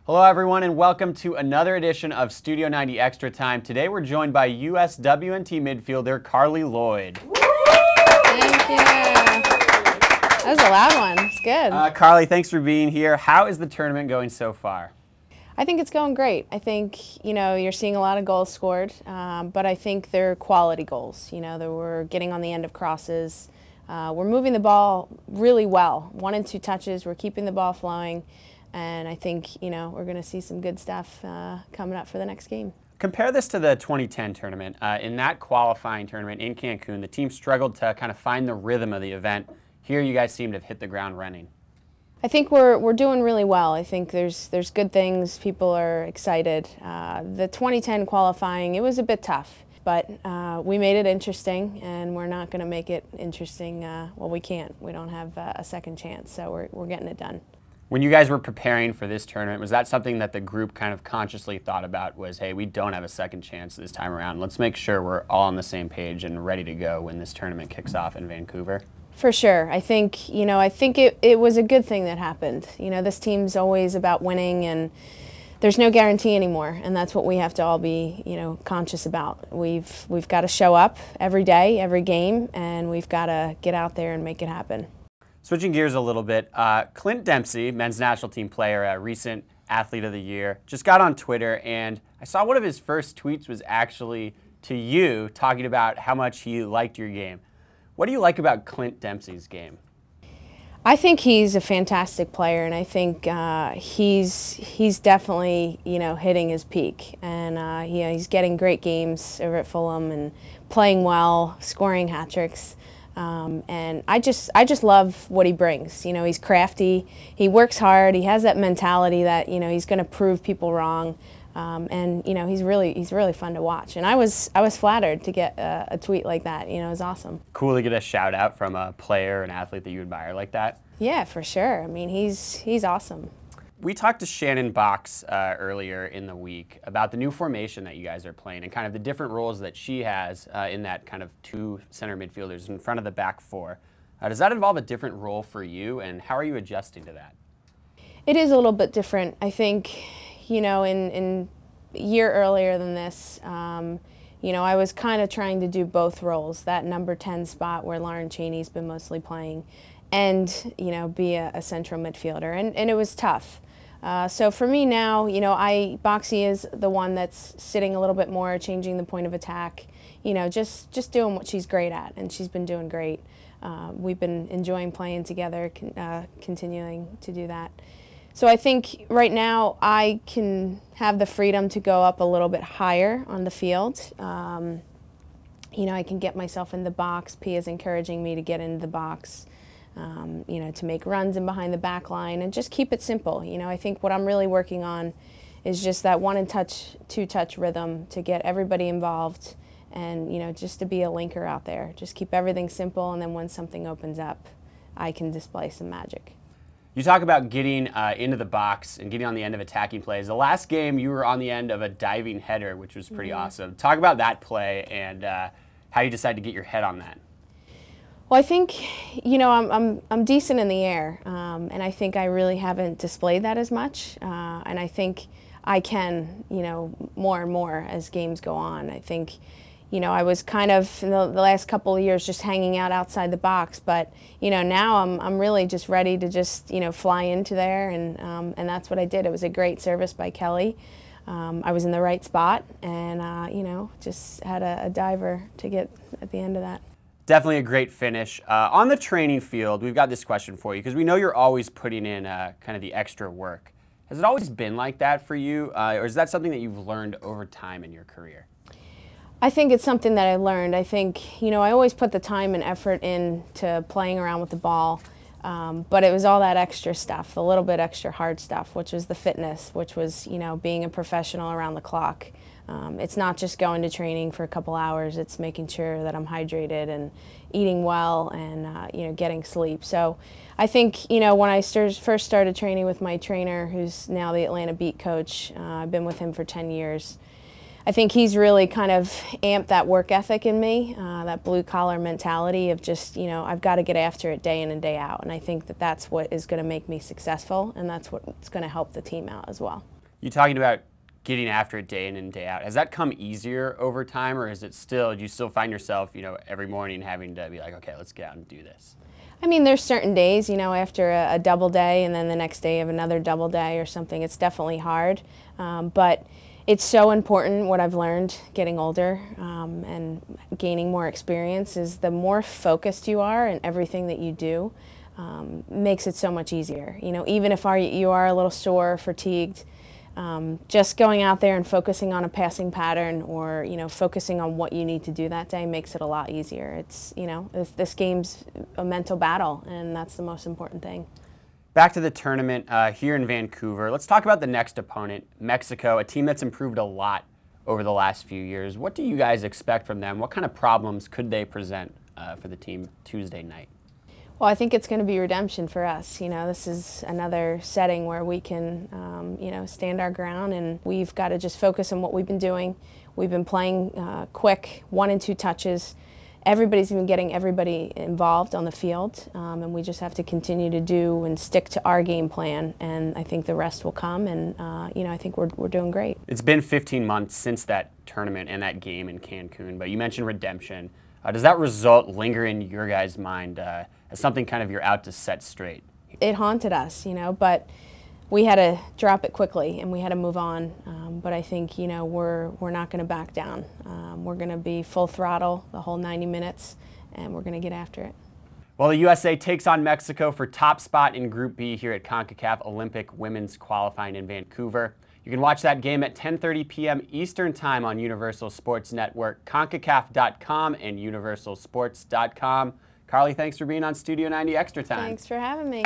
Hello everyone and welcome to another edition of Studio 90 Extra Time. Today we're joined by USWNT midfielder Carli Lloyd. Thank you. That was a loud one. It's good. Carli, thanks for being here. How is the tournament going so far? I think it's going great. I think, you're seeing a lot of goals scored, but I think they're quality goals. That we're getting on the end of crosses. We're moving the ball really well. 1 and 2 touches. We're keeping the ball flowing. And I think, we're going to see some good stuff coming up for the next game. Compare this to the 2010 tournament. In that qualifying tournament in Cancun, the team struggled to kind of find the rhythm of the event. Here you guys seem to have hit the ground running. I think we're doing really well. I think there's good things. People are excited. The 2010 qualifying, it was a bit tough, but we made it interesting, and we're not going to make it interesting. Well, we can't. We don't have a second chance, so we're getting it done. When you guys were preparing for this tournament, was that something that the group kind of consciously thought about was, hey, we don't have a second chance this time around. Let's make sure we're all on the same page and ready to go when this tournament kicks off in Vancouver? For sure. I think, it was a good thing that happened. This team's always about winning, and there's no guarantee anymore, and that's what we have to all be, conscious about. We've got to show up every day, every game, and we've got to get out there and make it happen. Switching gears a little bit, Clint Dempsey, men's national team player, recent athlete of the year, just got on Twitter, and I saw one of his first tweets was actually to you, talking about how much he liked your game. What do you like about Clint Dempsey's game? I think he's a fantastic player, and I think he's definitely hitting his peak, and he's getting great games over at Fulham and playing well, scoring hat tricks. And I just love what he brings. He's crafty, he works hard, he has that mentality that he's going to prove people wrong, and he's really fun to watch. And I was flattered to get a tweet like that. It was awesome. Cool to get a shout out from a player, an athlete that you admire like that. Yeah, for sure. I mean, he's awesome. We talked to Shannon Box earlier in the week about the new formation that you guys are playing and kind of the different roles that she has in that kind of 2 center midfielders in front of the back 4. Does that involve a different role for you, and how are you adjusting to that? It is a little bit different. I think, in a year earlier than this, I was kind of trying to do both roles, that number 10 spot where Lauren Cheney's been mostly playing, and, be a central midfielder, and it was tough. So for me now, Boxy is the one that's sitting a little bit more, changing the point of attack, just doing what she's great at, and she's been doing great. We've been enjoying playing together, continuing to do that. So I think right now I can have the freedom to go up a little bit higher on the field. I can get myself in the box. Pia's encouraging me to get into the box. To make runs in behind the back line and just keep it simple. I think what I'm really working on is just that 1 and 2 touch rhythm to get everybody involved and, just to be a linker out there. Just keep everything simple, and then when something opens up, I can display some magic. You talk about getting into the box and getting on the end of attacking plays. The last game, you were on the end of a diving header, which was pretty awesome. Talk about that play and how you decided to get your head on that. Well, I think, I'm decent in the air, and I think I really haven't displayed that as much, and I think I can, more and more as games go on. I think, I was kind of, in the last couple of years, just hanging out outside the box, but, now I'm really just ready to just, fly into there, and that's what I did. It was a great service by Kelly. I was in the right spot, and, just had a diver to get at the end of that. Definitely a great finish. On the training field, we've got this question for you because we know you're always putting in kind of the extra work. Has it always been like that for you, or is that something that you've learned over time in your career? I think it's something that I learned. I think, I always put the time and effort into playing around with the ball, but it was all that extra stuff, a little bit extra hard stuff, which was the fitness, which was, being a professional around the clock. It's not just going to training for a couple hours, it's making sure that I'm hydrated and eating well and getting sleep. So I think when I first started training with my trainer, who's now the Atlanta beat coach, I've been with him for 10 years, I think he's really kind of amped that work ethic in me, that blue-collar mentality of just, you know, I've got to get after it day in and day out. And I think that that's what is going to make me successful, and that's what's going to help the team out as well. You're talking about getting after it day in and day out. Has that come easier over time, or is it still, do you still find yourself, you know, every morning having to be like, okay, let's get out and do this? I mean, there's certain days, you know, after a double day and then the next day of another double day or something, it's definitely hard. But it's so important, what I've learned getting older and gaining more experience, is the more focused you are in everything that you do, makes it so much easier. You know, even if you are a little sore, fatigued, just going out there and focusing on a passing pattern, or, you know, focusing on what you need to do that day makes it a lot easier. It's, you know, this game's a mental battle, and that's the most important thing. Back to the tournament here in Vancouver. Let's talk about the next opponent, Mexico, a team that's improved a lot over the last few years. What do you guys expect from them? What kind of problems could they present for the team Tuesday night? Well, I think it's going to be redemption for us. You know, this is another setting where we can, you know, stand our ground, and we've got to just focus on what we've been doing. We've been playing quick 1 and 2 touches. Everybody's been getting everybody involved on the field, and we just have to continue to do and stick to our game plan, and I think the rest will come, and you know, I think we're doing great. It's been 15 months since that tournament and that game in Cancun, but you mentioned redemption. Does that result linger in your guys' mind as something kind of you're out to set straight? It haunted us, you know, but we had to drop it quickly and we had to move on. But I think, you know, we're not going to back down. We're going to be full throttle the whole 90 minutes, and we're going to get after it. Well, the USA takes on Mexico for top spot in Group B here at CONCACAF Olympic Women's Qualifying in Vancouver. You can watch that game at 10:30 p.m. Eastern Time on Universal Sports Network, CONCACAF.com, and UniversalSports.com. Carli, thanks for being on Studio 90 Extra Time. Thanks for having me.